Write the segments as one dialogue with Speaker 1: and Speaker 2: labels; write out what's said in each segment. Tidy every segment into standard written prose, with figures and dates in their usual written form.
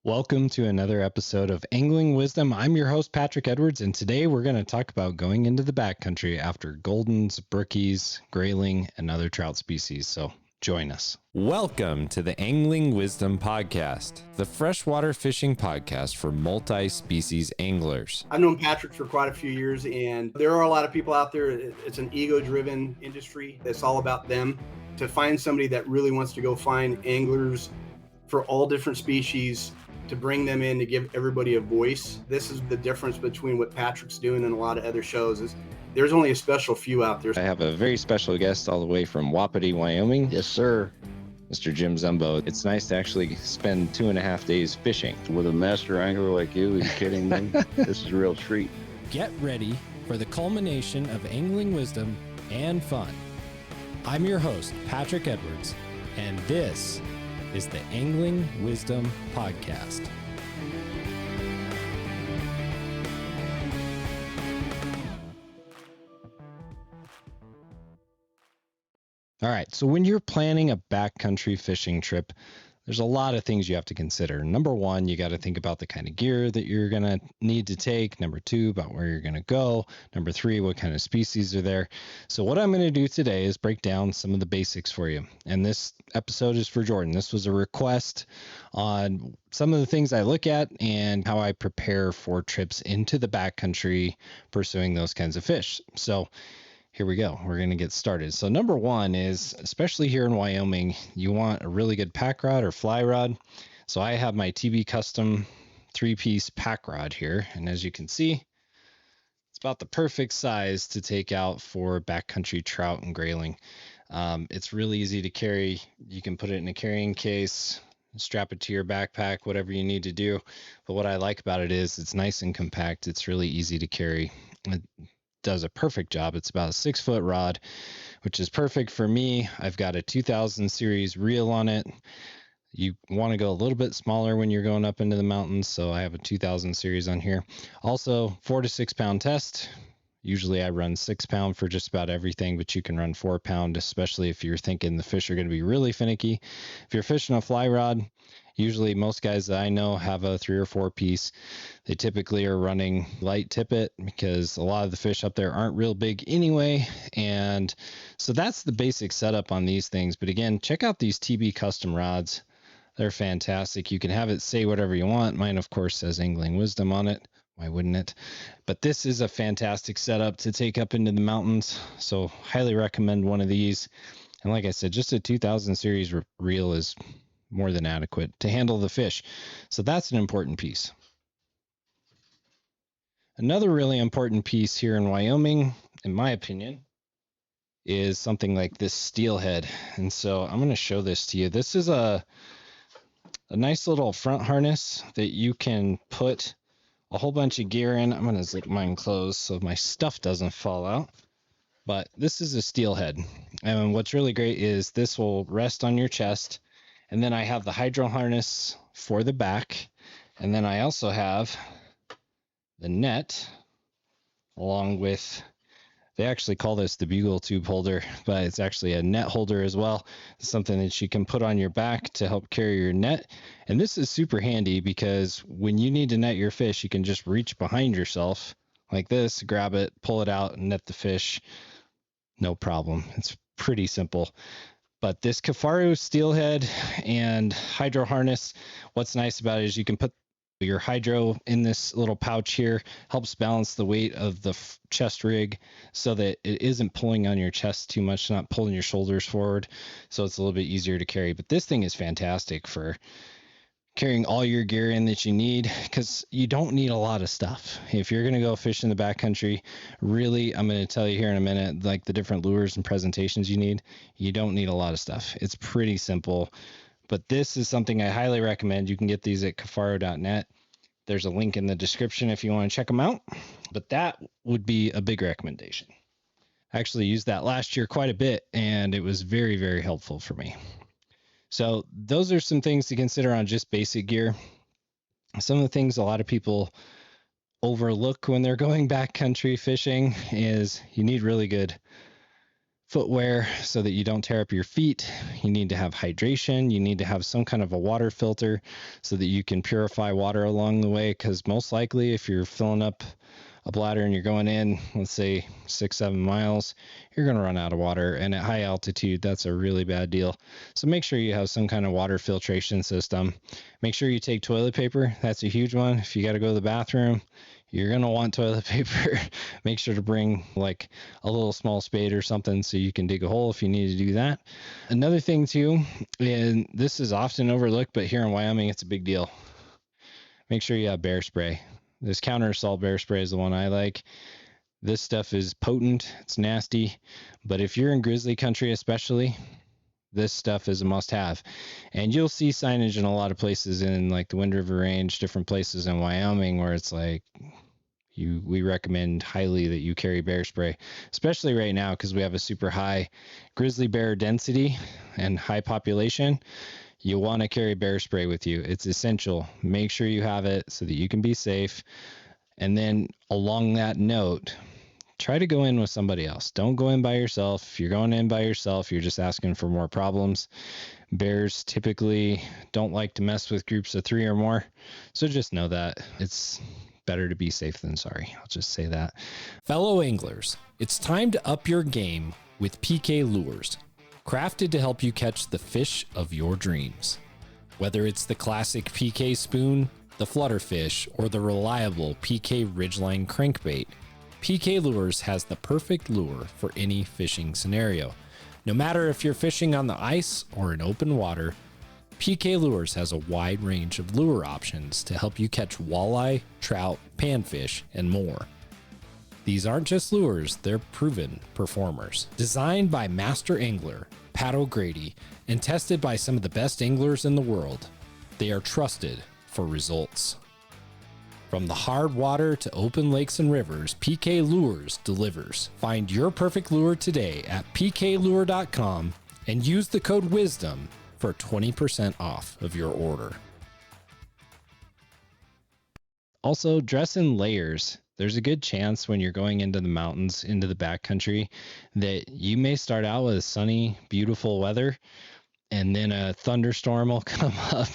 Speaker 1: Welcome to another episode of Angling Wisdom. I'm your host, Patrick Edwards, and today we're going to talk about going into the backcountry after Goldens, Brookies, Grayling, and other trout species. So join us.
Speaker 2: Welcome to the Angling Wisdom Podcast, the freshwater fishing podcast for multi-species anglers.
Speaker 3: I've known Patrick for quite a few years, and there are a lot of people out there. It's an ego-driven industry that's all about them. To find somebody that really wants to go find anglers for all different species, to bring them in, to give everybody a voice. This is the difference between what Patrick's doing and a lot of other shows. Is there's only a special few out there.
Speaker 1: I have a very special guest all the way from Wapiti, Wyoming.
Speaker 4: Yes, sir.
Speaker 1: Mr. Jim Zumbo. It's nice to actually spend 2.5 days fishing.
Speaker 4: With a master angler like you, are you kidding me? This is a real treat.
Speaker 2: Get ready for the culmination of angling wisdom and fun. I'm your host, Patrick Edwards, and this is the Angling Wisdom Podcast.
Speaker 1: All right, so when you're planning a backcountry fishing trip, there's a lot of things you have to consider. Number one, you got to think about the kind of gear that you're going to need to take. Number two, about where you're going to go. Number three, what kind of species are there. So what I'm going to do today is break down some of the basics for you. And this episode is for Jordan. This was a request on some of the things I look at and how I prepare for trips into the backcountry pursuing those kinds of fish. So here we go. We're going to get started. So number one is, especially here in Wyoming, you want a really good pack rod or fly rod. So I have my TB Custom 3-piece pack rod here. And as you can see, it's about the perfect size to take out for backcountry trout and grayling. It's really easy to carry. You can put it in a carrying case, strap it to your backpack, whatever you need to do. But what I like about it is it's nice and compact. It's really easy to carry. It does a perfect job. It's about a 6-foot rod, which is perfect for me. I've got a 2000 series reel on it. You want to go a little bit smaller when you're going up into the mountains, so I have a 2000 series on here. Also 4 to 6 pound test. Usually I run 6 pound for just about everything, but you can run 4 pound, especially if you're thinking the fish are going to be really finicky. If you're fishing a fly rod, usually most guys that I know have a 3 or 4 piece. They typically are running light tippet because a lot of the fish up there aren't real big anyway. And so that's the basic setup on these things. But again, check out these TB Custom rods. They're fantastic. You can have it say whatever you want. Mine, of course, says Angling Wisdom on it. Why wouldn't it? But this is a fantastic setup to take up into the mountains. So highly recommend one of these. And like I said, just a 2000 series reel is more than adequate to handle the fish. So that's an important piece. Another really important piece here in Wyoming, in my opinion, is something like this Steelhead. And so I'm going to show this to you. This is a nice little front harness that you can put a whole bunch of gear in. I'm going to zip mine closed so my stuff doesn't fall out. But this is a Steelhead. And what's really great is this will rest on your chest. And then I have the hydro harness for the back. And then I also have the net along with, they actually call this the bugle tube holder, but it's actually a net holder as well. It's something that you can put on your back to help carry your net. And this is super handy because when you need to net your fish, you can just reach behind yourself like this, grab it, pull it out, and net the fish. No problem. It's pretty simple. But this Kifaru Steelhead and hydro harness, what's nice about it is you can put your hydro in this little pouch here, helps balance the weight of the chest rig so that it isn't pulling on your chest too much, not pulling your shoulders forward. So it's a little bit easier to carry. But this thing is fantastic for carrying all your gear in that you need, because you don't need a lot of stuff. If you're going to go fish in the backcountry, really, I'm going to tell you here in a minute, like the different lures and presentations you don't need a lot of stuff. It's pretty simple, but this is something I highly recommend. You can get these at kifaru.net. There's a link in the description if you want to check them out, but that would be a big recommendation. I actually used that last year quite a bit, and it was very, very helpful for me. So those are some things to consider on just basic gear. Some of the things a lot of people overlook when they're going backcountry fishing is you need really good footwear so that you don't tear up your feet. You need to have hydration. You need to have some kind of a water filter so that you can purify water along the way, because most likely if you're filling up a bladder and you're going in, let's say 6-7 miles, you're going to run out of water, and at high altitude that's a really bad deal. So make sure you have some kind of water filtration system. Make sure you take toilet paper. That's a huge one. If you got to go to the bathroom, you're going to want toilet paper. Make sure to bring like a little small spade or something so you can dig a hole if you need to do that. Another thing too, and this is often overlooked, but here in Wyoming it's a big deal. Make sure you have bear spray. This counter assault bear spray is the one I like. This stuff is potent, it's nasty, but if you're in grizzly country especially, this stuff is a must-have. And you'll see signage in a lot of places in like the Wind River Range, different places in Wyoming, where it's like we recommend highly that you carry bear spray, especially right now because we have a super high grizzly bear density and high population. You want to carry bear spray with you. It's essential. Make sure you have it so that you can be safe. And then along that note, try to go in with somebody else. Don't go in by yourself. If you're going in by yourself, you're just asking for more problems. Bears typically don't like to mess with groups of 3 or more. So just know that it's better to be safe than sorry. I'll just say that.
Speaker 2: Fellow anglers, it's time to up your game with PK Lures, crafted to help you catch the fish of your dreams. Whether it's the classic PK spoon, the Flutter fish, or the reliable PK Ridgeline crankbait, PK Lures has the perfect lure for any fishing scenario. No matter if you're fishing on the ice or in open water, PK Lures has a wide range of lure options to help you catch walleye, trout, panfish, and more. These aren't just lures, they're proven performers. Designed by master angler Pat O'Grady and tested by some of the best anglers in the world, they are trusted for results. From the hard water to open lakes and rivers, PK Lures delivers. Find your perfect lure today at pklure.com and use the code WISDOM for 20% off of your order.
Speaker 1: Also, dress in layers. There's a good chance when you're going into the mountains, into the backcountry, that you may start out with sunny, beautiful weather, and then a thunderstorm will come up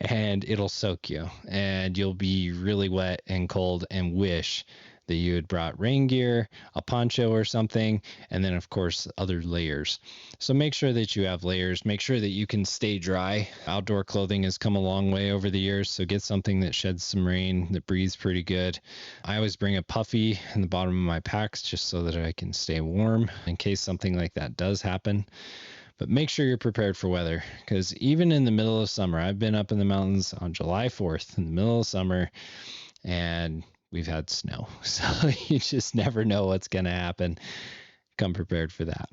Speaker 1: and it'll soak you, and you'll be really wet and cold and wish that you had brought rain gear, a poncho or something, and then of course other layers. So make sure that you have layers. Make sure that you can stay dry. Outdoor clothing has come a long way over the years, so get something that sheds some rain, that breathes pretty good. I always bring a puffy in the bottom of my packs just so that I can stay warm in case something like that does happen. But make sure you're prepared for weather, because even in the middle of summer, I've been up in the mountains on July 4th in the middle of summer, and we've had snow. So you just never know what's going to happen. Come prepared for that.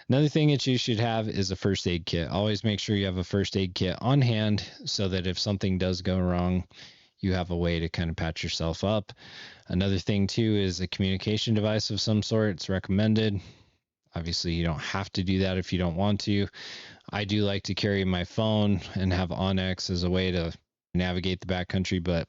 Speaker 1: Another thing that you should have is a first aid kit. Always make sure you have a first aid kit on hand so that if something does go wrong, you have a way to kind of patch yourself up. Another thing too is a communication device of some sort. It's recommended. Obviously, you don't have to do that if you don't want to. I do like to carry my phone and have Onyx as a way to navigate the backcountry, but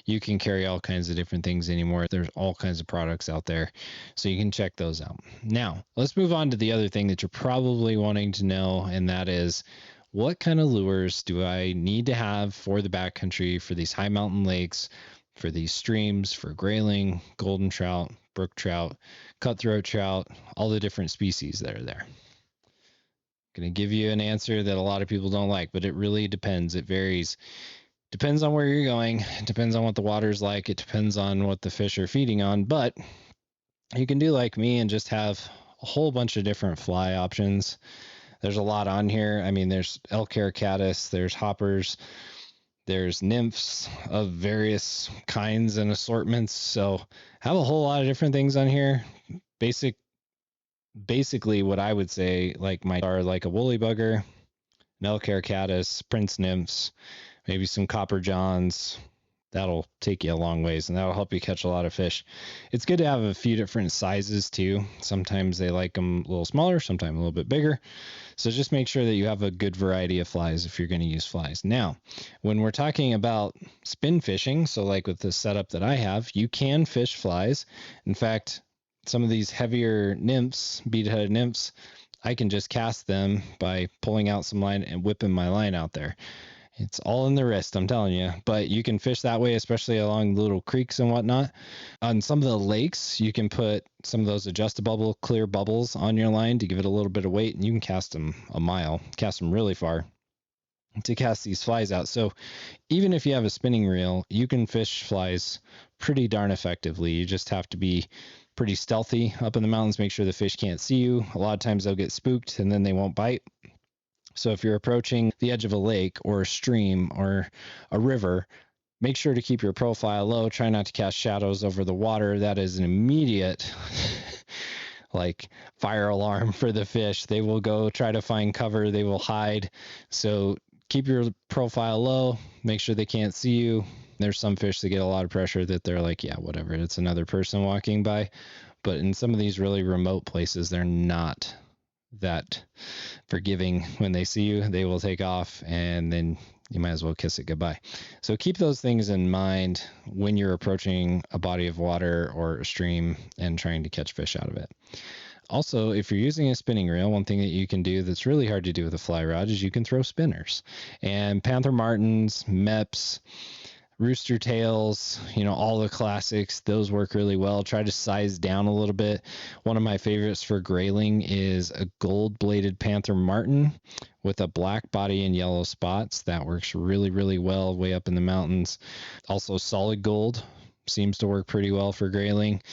Speaker 1: you can carry all kinds of different things anymore. There's all kinds of products out there, so you can check those out. Now, let's move on to the other thing that you're probably wanting to know, and that is, what kind of lures do I need to have for the backcountry, for these high mountain lakes, for these streams, for grayling, golden trout, brook trout, cutthroat trout, all the different species that are there? I'm going to give you an answer that a lot of people don't like, but it really depends. It varies. Depends on where you're going. It depends on what the water's like. It depends on what the fish are feeding on. But you can do like me and just have a whole bunch of different fly options. There's a lot on here. I mean, there's elk hair caddis, there's hoppers, there's nymphs of various kinds and assortments. So have a whole lot of different things on here. Basically what I would say are like a woolly bugger, an elk hair caddis, prince nymphs, maybe some copper johns. That'll take you a long ways, and that'll help you catch a lot of fish. It's good to have a few different sizes too. Sometimes they like them a little smaller, sometimes a little bit bigger. So just make sure that you have a good variety of flies if you're going to use flies. Now, when we're talking about spin fishing, so like with the setup that I have, you can fish flies. In fact, some of these heavier nymphs, bead-headed nymphs, I can just cast them by pulling out some line and whipping my line out there. It's all in the wrist, I'm telling you. But you can fish that way, especially along little creeks and whatnot. On some of the lakes, you can put some of those adjustable clear bubbles on your line to give it a little bit of weight, and you can cast them a mile, cast them really far to cast these flies out. So even if you have a spinning reel, you can fish flies pretty darn effectively. You just have to be pretty stealthy up in the mountains, make sure the fish can't see you. A lot of times they'll get spooked and then they won't bite. So if you're approaching the edge of a lake or a stream or a river, make sure to keep your profile low. Try not to cast shadows over the water. That is an immediate like fire alarm for the fish. They will go try to find cover. They will hide. So keep your profile low. Make sure they can't see you. There's some fish that get a lot of pressure that they're like, yeah, whatever, it's another person walking by. But in some of these really remote places, they're not that forgiving. When they see you, they will take off, and then you might as well kiss it goodbye. So keep those things in mind when you're approaching a body of water or a stream and trying to catch fish out of it. Also, if you're using a spinning reel, one thing that you can do that's really hard to do with a fly rod is you can throw spinners. And panther martins, meps, rooster tails, all the classics, those work really well. Try to size down a little bit. One of my favorites for grayling is a gold bladed panther martin with a black body and yellow spots. That works really, really well way up in the mountains. Also, solid gold seems to work pretty well for grayling.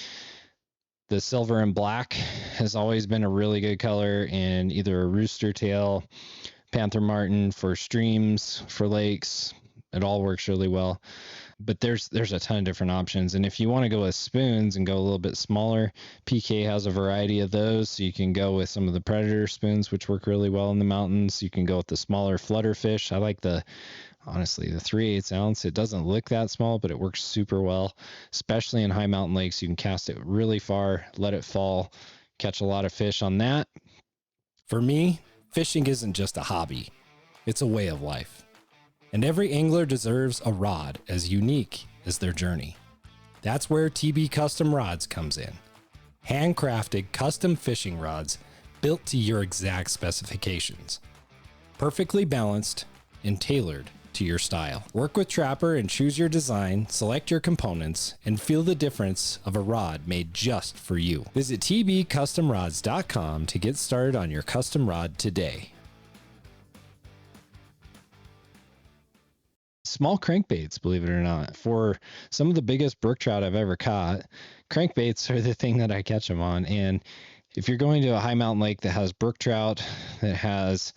Speaker 1: The silver and black has always been a really good color in either a rooster tail, panther martin for streams, for lakes. It all works really well. But there's a ton of different options. And if you want to go with spoons and go a little bit smaller, PK has a variety of those. So you can go with some of the predator spoons, which work really well in the mountains. You can go with the smaller flutter fish. I like honestly, the 3/8 ounce. It doesn't look that small, but it works super well, especially in high mountain lakes. You can cast it really far, let it fall, catch a lot of fish on that.
Speaker 2: For me, fishing isn't just a hobby. It's a way of life. And every angler deserves a rod as unique as their journey. That's where TB Custom Rods comes in. Handcrafted custom fishing rods built to your exact specifications. Perfectly balanced and tailored to your style. Work with Trapper and choose your design, select your components, and feel the difference of a rod made just for you. Visit tbcustomrods.com to get started on your custom rod today.
Speaker 1: Small crankbaits, believe it or not. For some of the biggest brook trout I've ever caught, crankbaits are the thing that I catch them on. And if you're going to a high mountain lake that has brook trout, that has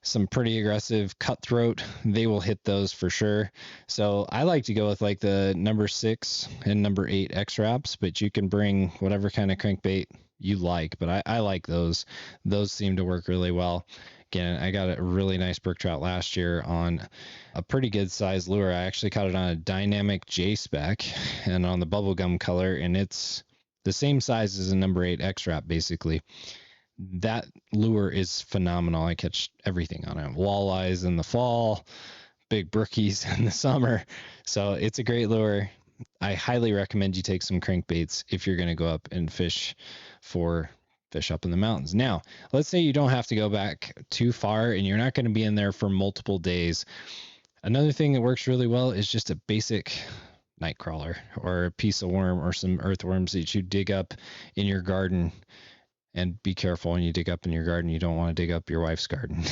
Speaker 1: some pretty aggressive cutthroat, they will hit those for sure. So I like to go with like the number 6 and number 8 X wraps, but you can bring whatever kind of crankbait you like. But I like those. Those seem to work really well. Again, I got a really nice brook trout last year on a pretty good size lure. I actually caught it on a dynamic J spec and on the bubblegum color, and it's the same size as a number 8 X wrap basically. That lure is phenomenal. I catch everything on it. Walleyes in the fall, big brookies in the summer. So it's a great lure. I highly recommend you take some crankbaits if you're going to go up and fish for fish up in the mountains. Now, let's say you don't have to go back too far and you're not going to be in there for multiple days. Another thing that works really well is just a basic night crawler or a piece of worm or some earthworms that you dig up in your garden. And be careful when you dig up in your garden. You don't want to dig up your wife's garden.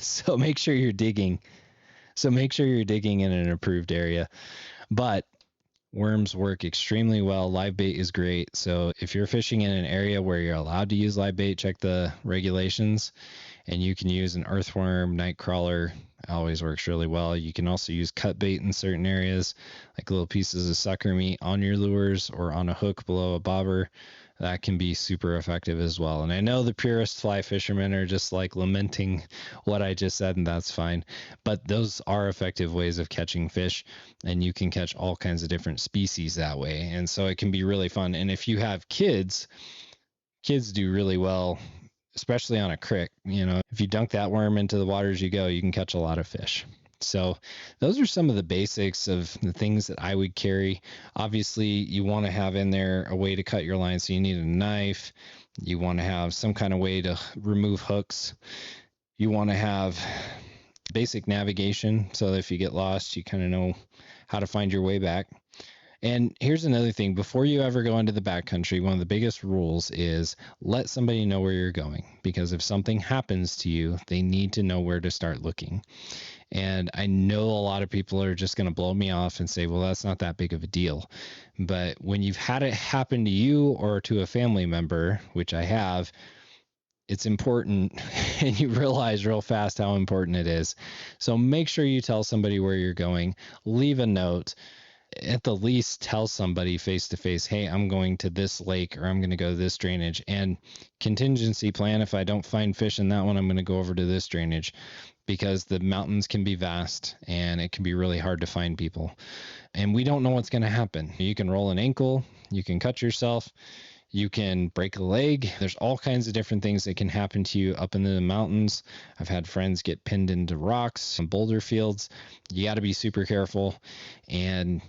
Speaker 1: So make sure you're digging. In an approved area. But worms work extremely well. Live bait is great. So if you're fishing in an area where you're allowed to use live bait, check the regulations. And you can use an earthworm, night crawler. It always works really well. You can also use cut bait in certain areas, like little pieces of sucker meat on your lures or on a hook below a bobber. That can be super effective as well. And I know the purist fly fishermen are just like lamenting what I just said, and that's fine. But those are effective ways of catching fish, and you can catch all kinds of different species that way. And so it can be really fun. And if you have kids do really well, especially on a creek. If you dunk that worm into the water as you go, you can catch a lot of fish. So those are some of the basics of the things that I would carry. Obviously, you want to have in there a way to cut your line. So you need a knife. You want to have some kind of way to remove hooks. You want to have basic navigation so that if you get lost, you kind of know how to find your way back. And here's another thing. Before you ever go into the backcountry, one of the biggest rules is let somebody know where you're going, because if something happens to you, they need to know where to start looking. And I know a lot of people are just going to blow me off and say, well, that's not that big of a deal. But when you've had it happen to you or to a family member, which I have, it's important, and you realize real fast how important it is. So make sure you tell somebody where you're going, leave a note. At the least, tell somebody face to face, hey, I'm going to this lake, or I'm going to go to this drainage, and contingency plan. If I don't find fish in that one, I'm going to go over to this drainage, because the mountains can be vast and it can be really hard to find people. And we don't know what's going to happen. You can roll an ankle, you can cut yourself, you can break a leg. There's all kinds of different things that can happen to you up in the mountains. I've had friends get pinned into rocks and boulder fields. You got to be super careful and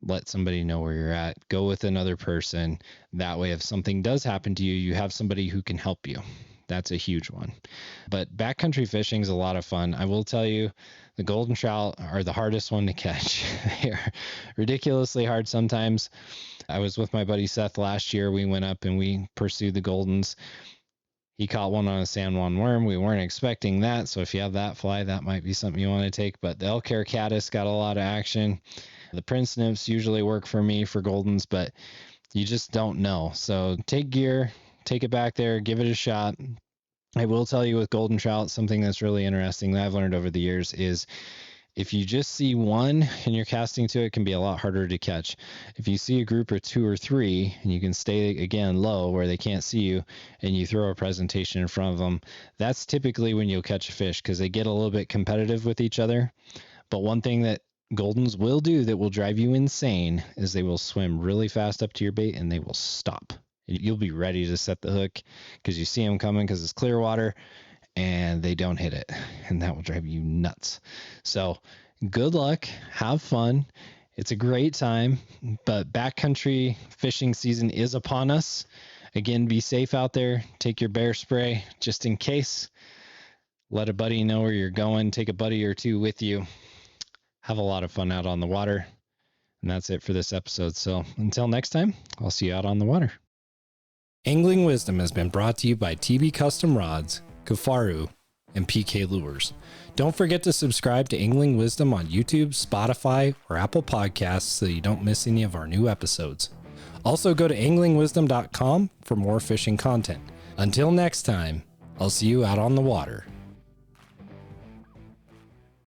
Speaker 1: let somebody know where you're at. Go with another person. That way, if something does happen to you, you have somebody who can help you. That's a huge one. But backcountry fishing is a lot of fun. I will tell you, the golden trout are the hardest one to catch. They're ridiculously hard sometimes. I was with my buddy Seth last year. We went up and we pursued the goldens. He caught one on a San Juan worm. We weren't expecting that. So if you have that fly, that might be something you want to take. But the elk hair caddis got a lot of action. The prince nymphs usually work for me for goldens, but you just don't know. So take gear, take it back there, give it a shot. I will tell you with golden trout, something that's really interesting that I've learned over the years is if you just see one and you're casting to it, can be a lot harder to catch. If you see a group of 2 or 3 and you can stay again low where they can't see you and you throw a presentation in front of them, that's typically when you'll catch a fish, because they get a little bit competitive with each other. But one thing that goldens will do that will drive you insane is they will swim really fast up to your bait and they will stop. You'll be ready to set the hook because you see them coming because it's clear water, and they don't hit it, and that will drive you nuts. So good luck, have fun. It's a great time, but backcountry fishing season is upon us. Again, be safe out there. Take your bear spray just in case. Let a buddy know where you're going. Take a buddy or 2 with you. Have a lot of fun out on the water. And that's it for this episode. So until next time, I'll see you out on the water.
Speaker 2: Angling Wisdom has been brought to you by TB Custom Rods, Kifaru, and PK Lures. Don't forget to subscribe to Angling Wisdom on YouTube, Spotify, or Apple Podcasts so you don't miss any of our new episodes. Also go to anglingwisdom.com for more fishing content. Until next time, I'll see you out on the water.